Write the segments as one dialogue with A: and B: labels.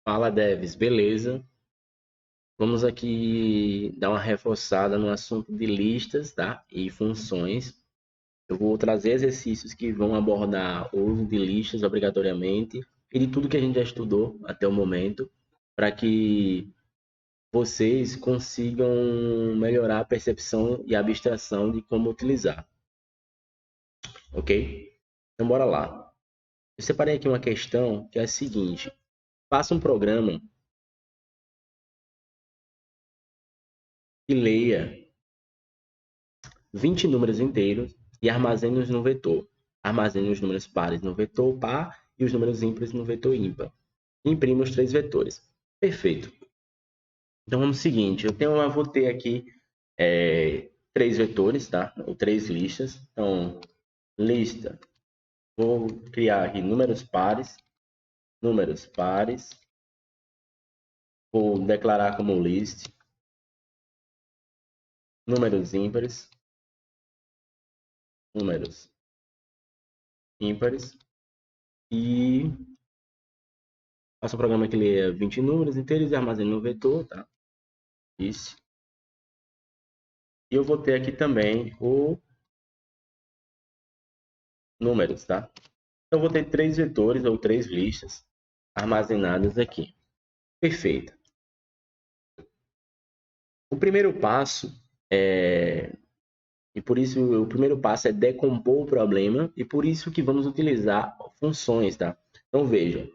A: Fala, Deves, beleza? Vamos aqui dar uma reforçada no assunto de listas, tá? E funções. Eu vou trazer exercícios que vão abordar o uso de listas obrigatoriamente e de tudo que a gente já estudou até o momento, para que vocês consigam melhorar a percepção e a abstração de como utilizar, ok? Então, bora lá. Eu separei aqui uma questão que é a seguinte: faça um programa que leia 20 números inteiros e armazene-os no vetor. Armazene os números pares no vetor par e os números ímpares no vetor ímpar. Imprima os três vetores. Perfeito. Então vamos ao seguinte, eu vou ter aqui três vetores, tá? Ou três listas. Então, lista, vou criar aqui números pares, vou declarar como list, números ímpares, números ímpares e faço um programa que lê 20 números inteiros e armazena no vetor, tá? Isso. E eu vou ter aqui também o números, tá? Então, eu vou ter três vetores ou três listas armazenadas aqui. Perfeito. O primeiro passo e por isso o primeiro passo é decompor o problema e por isso que vamos utilizar funções, tá? Então, veja,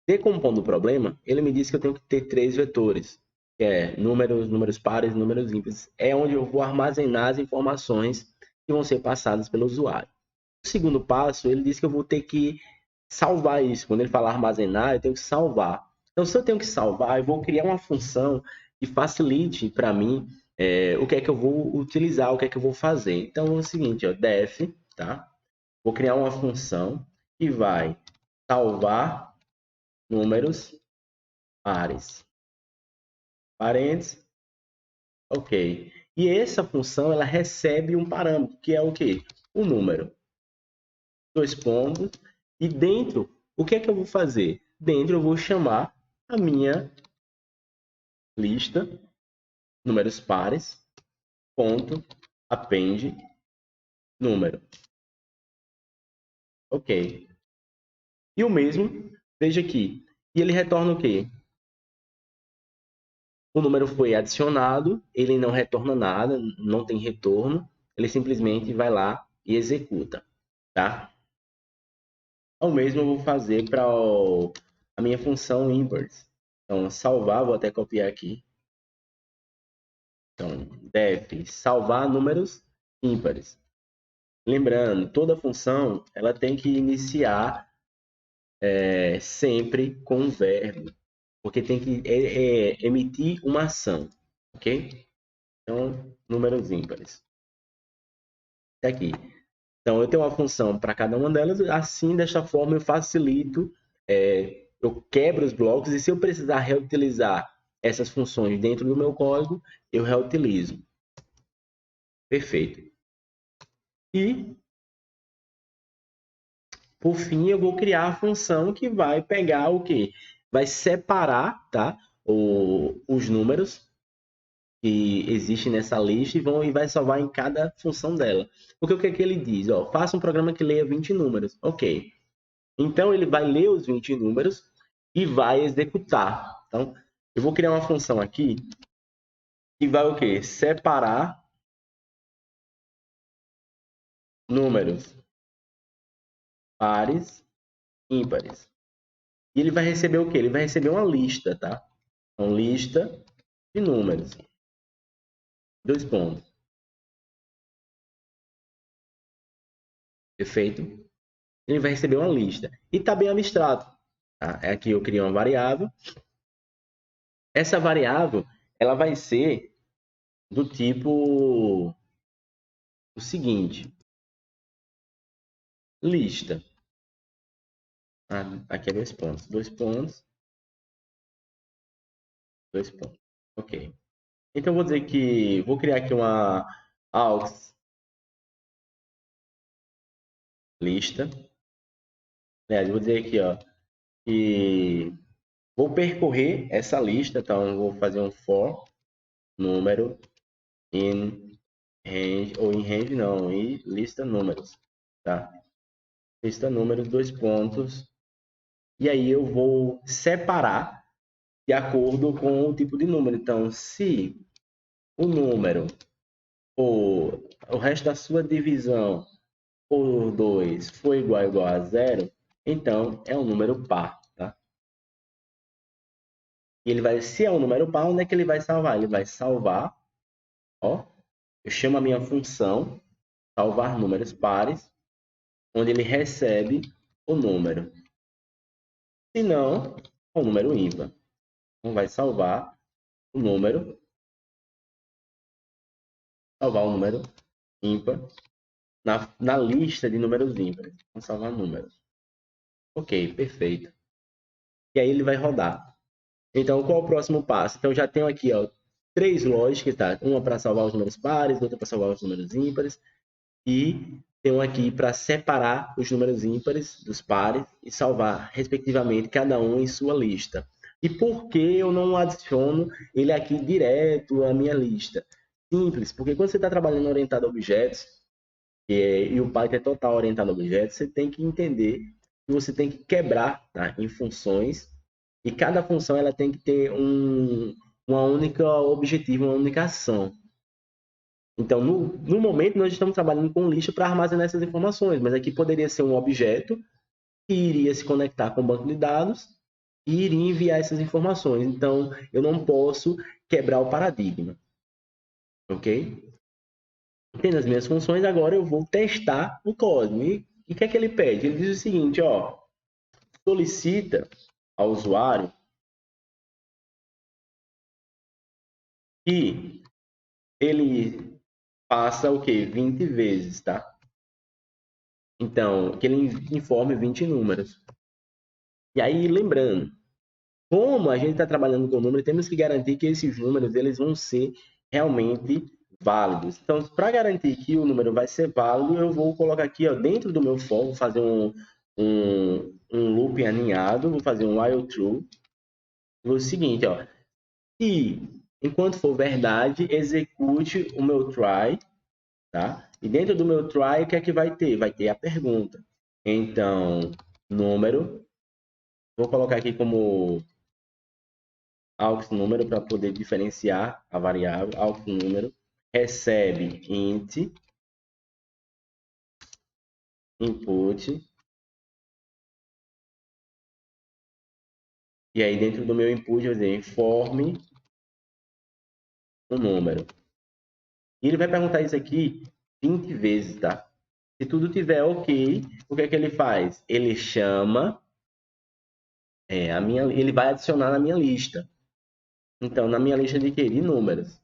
A: decompondo o problema, ele me disse que eu tenho que ter três vetores, que é números, números pares, números ímpares. É onde eu vou armazenar as informações que vão ser passadas pelo usuário. O segundo passo, ele diz que eu vou ter que salvar isso. Quando ele fala armazenar, eu tenho que salvar. Então, se eu tenho que salvar, eu vou criar uma função que facilite para mim o que é que eu vou utilizar, o que é que eu vou fazer. Então, é o seguinte, ó, def, tá? Vou criar uma função que vai salvar números pares. Parênteses, ok. E essa função, ela recebe um parâmetro, que é o quê? O número. Dois pontos. E dentro, o que é que eu vou fazer? Dentro eu vou chamar a minha lista, números pares, ponto, append, número. Ok. E o mesmo, veja aqui. E ele retorna o quê? O número foi adicionado, ele não retorna nada, não tem retorno, ele simplesmente vai lá e executa, tá? O mesmo eu vou fazer para a minha função inverse. Então, salvar, vou até copiar aqui. Então, def salvar números ímpares. Lembrando, toda função ela tem que iniciar sempre com um verbo, porque tem que emitir uma ação, ok? Então, números ímpares. Tá aqui. Então, eu tenho uma função para cada uma delas, assim, desta forma, eu facilito, eu quebro os blocos e se eu precisar reutilizar essas funções dentro do meu código, eu reutilizo. Perfeito. E, por fim, eu vou criar a função que vai pegar o quê? Vai separar, tá? Os números que existem nessa lista e vai salvar em cada função dela. Porque o que é que ele diz? Ó, faça um programa que leia 20 números. Ok. Então, ele vai ler os 20 números e vai executar. Então, eu vou criar uma função aqui que vai o quê? Separar números pares, ímpares. E ele vai receber o quê? Ele vai receber uma lista, tá? Uma lista de números. Dois pontos. Perfeito? Ele vai receber uma lista. E está bem abstrato. Tá? Aqui eu crio uma variável. Essa variável, ela vai ser do tipo o seguinte. Lista. Aqui é dois pontos. Dois pontos. Dois pontos. Ok. Então, eu vou dizer que vou criar aqui uma aux lista. Aliás, vou dizer aqui, ó, que Vou percorrer essa lista, então vou fazer um for número in range, ou in range não, em lista números, tá? Lista números, dois pontos. E aí eu vou separar de acordo com o tipo de número. Então, se o número, ou o resto da sua divisão por 2 for igual a zero, então é um número par, tá? E ele vai, se é um número par, onde é que ele vai salvar? Ele vai salvar, ó, eu chamo a minha função salvar números pares, onde ele recebe o número. Se não, é um número ímpar. Então vai salvar o número ímpar na lista de números ímpares. Vamos salvar números. Ok, perfeito. E aí ele vai rodar. Então, qual é o próximo passo? Então, já tenho aqui, ó, 3 lógicas, tá? Uma para salvar os números pares, outra para salvar os números ímpares. E tenho aqui para separar os números ímpares dos pares e salvar, respectivamente, cada um em sua lista. E por que eu não adiciono ele aqui direto à minha lista? Simples, porque quando você está trabalhando orientado a objetos, e o Python é total orientado a objetos, você tem que entender que você tem que quebrar, tá, em funções, e cada função ela tem que ter uma única objetivo, uma única ação. Então, no momento, nós estamos trabalhando com lista para armazenar essas informações, mas aqui poderia ser um objeto que iria se conectar com o banco de dados e iria enviar essas informações. Então, eu não posso quebrar o paradigma, ok? Tendo as minhas funções, agora eu vou testar o código. E o que é que ele pede? Ele diz o seguinte, ó, solicita ao usuário que ele faça o quê? 20 vezes, tá? Então, que ele informe 20 números. E aí, lembrando, como a gente está trabalhando com números, temos que garantir que esses números eles vão ser realmente válidos. Então, para garantir que o número vai ser válido, eu vou colocar aqui, ó, dentro do meu for, vou fazer um loop aninhado, vou fazer um while true. O seguinte, ó, se enquanto for verdade, execute o meu try, tá? E dentro do meu try, o que é que vai ter? Vai ter a pergunta. Então, número, vou colocar aqui como aux número para poder diferenciar a variável. Aux número recebe int input, e aí dentro do meu input eu vou dizer informe o número. E ele vai perguntar isso aqui 20 vezes, tá? Se tudo tiver ok, o que é que ele faz? Ele chama ele vai adicionar na minha lista. Então, na minha lista de quê? De números.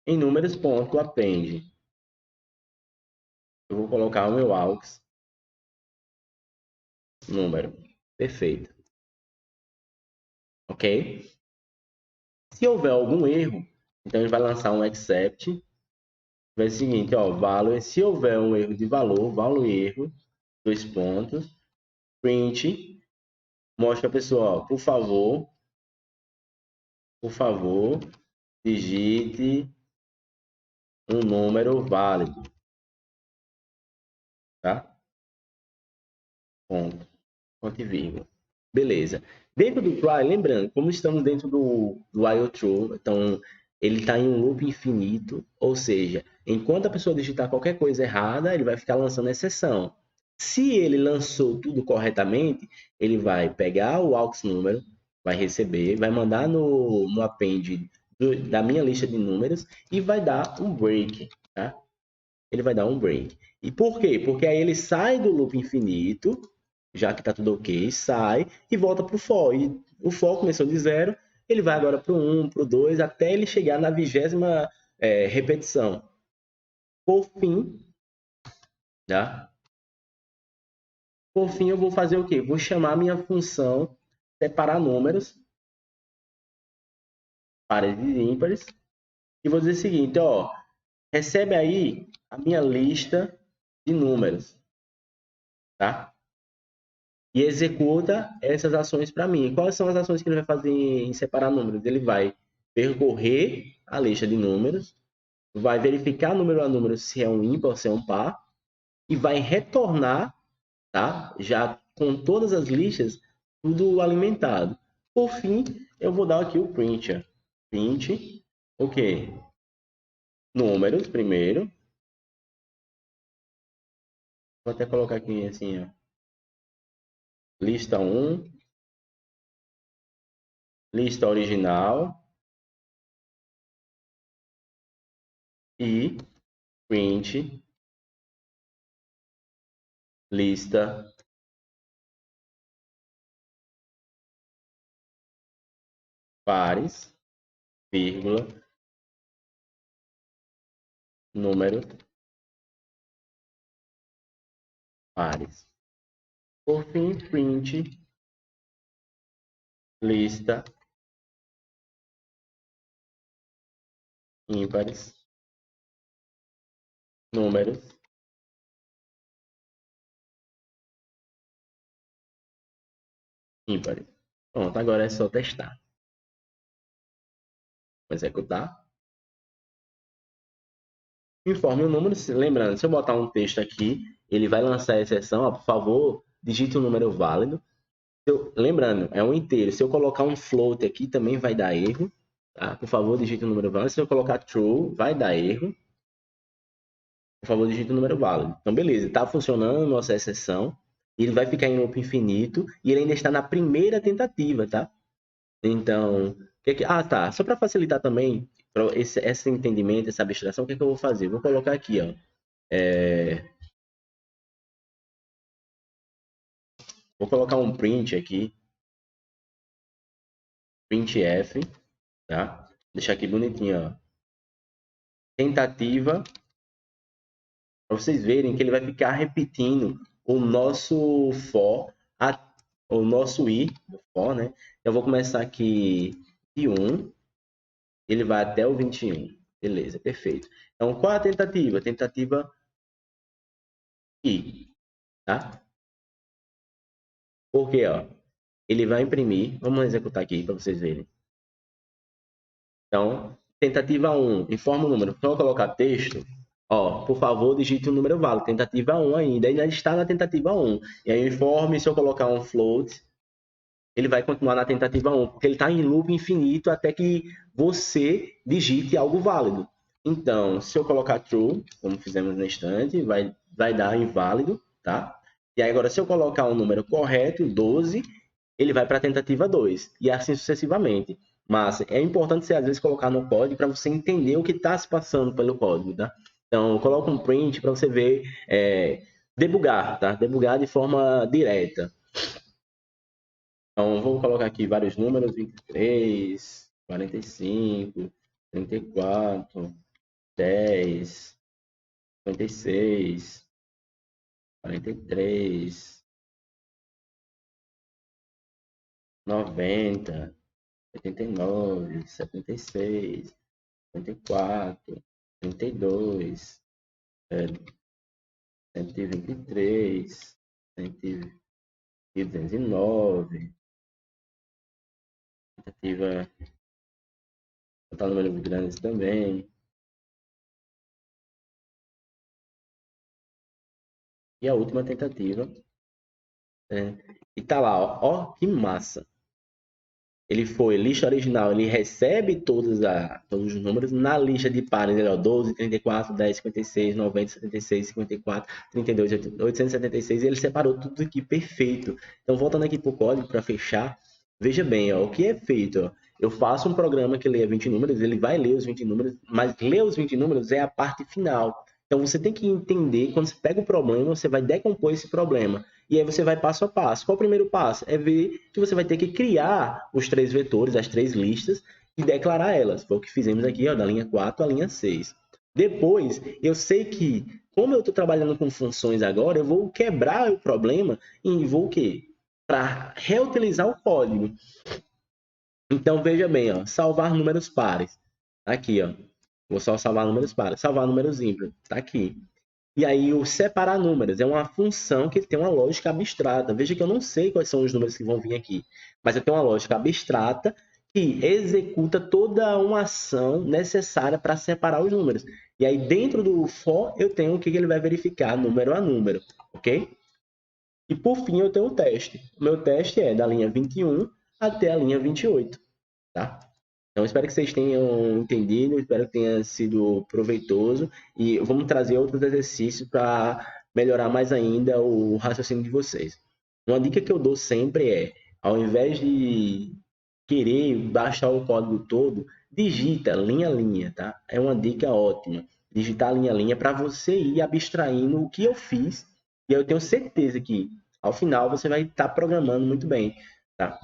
A: Em números.append. Eu vou colocar o meu aux número. Perfeito. Ok? Se houver algum erro, então ele vai lançar um except. Vai ser o seguinte, ó, value, se houver um erro de valor, value erro, dois pontos, print, mostra a pessoa, ó, por favor, digite um número válido, tá? Ponto, ponto e vírgula. Beleza. Dentro do try, lembrando, como estamos dentro do while true, então ele está em um loop infinito, ou seja, enquanto a pessoa digitar qualquer coisa errada, ele vai ficar lançando exceção. Se ele lançou tudo corretamente, ele vai pegar o aux número, vai receber, vai mandar no append da minha lista de números e vai dar um break, tá? Ele vai dar um break. E por quê? Porque aí ele sai do loop infinito, já que está tudo ok, sai e volta para o for. E o for começou de zero, ele vai agora para o 1, para o 2, até ele chegar na 20ª repetição. Por fim, tá? Por fim, eu vou fazer o quê? Vou chamar minha função separar números, pares e ímpares, e vou dizer o seguinte, ó, recebe aí a minha lista de números, tá? e executa essas ações para mim. Quais são as ações que ele vai fazer em separar números? Ele vai percorrer a lista de números, vai verificar número a número se é um ímpar ou se é um par, e vai retornar, tá? Já com todas as listas, tudo alimentado. Por fim, eu vou dar aqui o print. Ó. Print, o quê? Números primeiro. Vou até colocar aqui assim, ó. Lista 1, lista original e print lista pares, vírgula, número pares. Por fim, print lista ímpares, números ímpares. Pronto, agora é só testar. Vou executar. Informe o número. Lembrando, se eu botar um texto aqui, ele vai lançar a exceção. Ó, por favor, digite um número válido. Lembrando, é um inteiro. Se eu colocar um float aqui, também vai dar erro. Tá? Por favor, digite um número válido. Se eu colocar true, vai dar erro. Por favor, digite um número válido. Então, beleza. Está funcionando a nossa exceção. Ele vai ficar em loop infinito. E ele ainda está na primeira tentativa, tá? Então, ah, tá. Só para facilitar também esse entendimento, essa abstração, o que é que eu vou fazer? Vou colocar aqui, ó. Vou colocar um print aqui, printf, tá? Deixar aqui bonitinho, ó. Tentativa, para vocês verem que ele vai ficar repetindo o nosso for, o nosso i, do for, né? Eu vou começar aqui de 1, ele vai até o 21. Beleza, perfeito. Então, qual é a tentativa? Tentativa i, tá? Porque, ó, ele vai imprimir, vamos executar aqui para vocês verem. Então, tentativa 1, informa o número. Então, eu colocar texto, ó, por favor, digite o número válido. Tentativa 1 ainda está na tentativa 1. E aí, informe, se eu colocar um float, ele vai continuar na tentativa 1, porque ele está em loop infinito até que você digite algo válido. Então, se eu colocar true, como fizemos no instante, vai dar inválido, tá? E aí, agora, se eu colocar um número correto, 12, ele vai para a tentativa 2, e assim sucessivamente. Mas é importante você, às vezes, colocar no código para você entender o que está se passando pelo código, tá? Então, coloca um print para você ver, debugar, tá? Debugar de forma direta. Então, vou colocar aqui vários números, 23, 45, 34, 10, 56, 43, 90, 89, 76, 54, 32, 123, 209, tentativa, botar números grandes também. E a última tentativa, e tá lá, ó, que massa. Ele foi lista original, ele recebe todos os números na lista de pares, ele, ó, 12, 34, 10, 56, 90, 76, 54, 32, 876, e ele separou tudo aqui perfeito. Então, voltando aqui para o código para fechar, veja bem, ó, o que é feito, ó, eu faço um programa que lê 20 números, ele vai ler os 20 números, mas ler os 20 números é a parte final. Então, você tem que entender, quando você pega o problema, você vai decompor esse problema. E aí você vai passo a passo. Qual o primeiro passo? É ver que você vai ter que criar os 3 vetores, as 3 listas, e declarar elas. Foi o que fizemos aqui, ó, da linha 4 à linha 6. Depois, eu sei que, como eu estou trabalhando com funções agora, eu vou quebrar o problema e vou o quê? Para reutilizar o código. Então, veja bem, ó, salvar números pares. Aqui, ó. Vou só salvar números pares. Salvar números ímpares. Tá aqui. E aí o separar números é uma função que tem uma lógica abstrata. Veja que eu não sei quais são os números que vão vir aqui, mas eu tenho uma lógica abstrata que executa toda uma ação necessária para separar os números. E aí dentro do for eu tenho o que ele vai verificar número a número, ok? E por fim eu tenho o teste. O meu teste é da linha 21 até a linha 28, tá? Então, espero que vocês tenham entendido, espero que tenha sido proveitoso e vamos trazer outros exercícios para melhorar mais ainda o raciocínio de vocês. Uma dica que eu dou sempre é, ao invés de querer baixar o código todo, digita linha a linha, tá? É uma dica ótima. Digitar linha a linha para você ir abstraindo o que eu fiz e eu tenho certeza que ao final você vai estar programando muito bem, tá?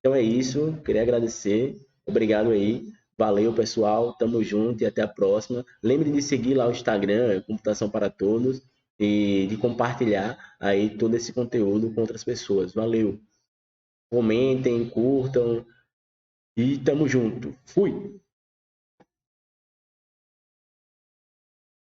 A: Então é isso, queria agradecer. Obrigado aí. Valeu, pessoal. Tamo junto e até a próxima. Lembre de seguir lá o Instagram, Computação para Todos, e de compartilhar aí todo esse conteúdo com outras pessoas. Valeu. Comentem, curtam e tamo junto. Fui.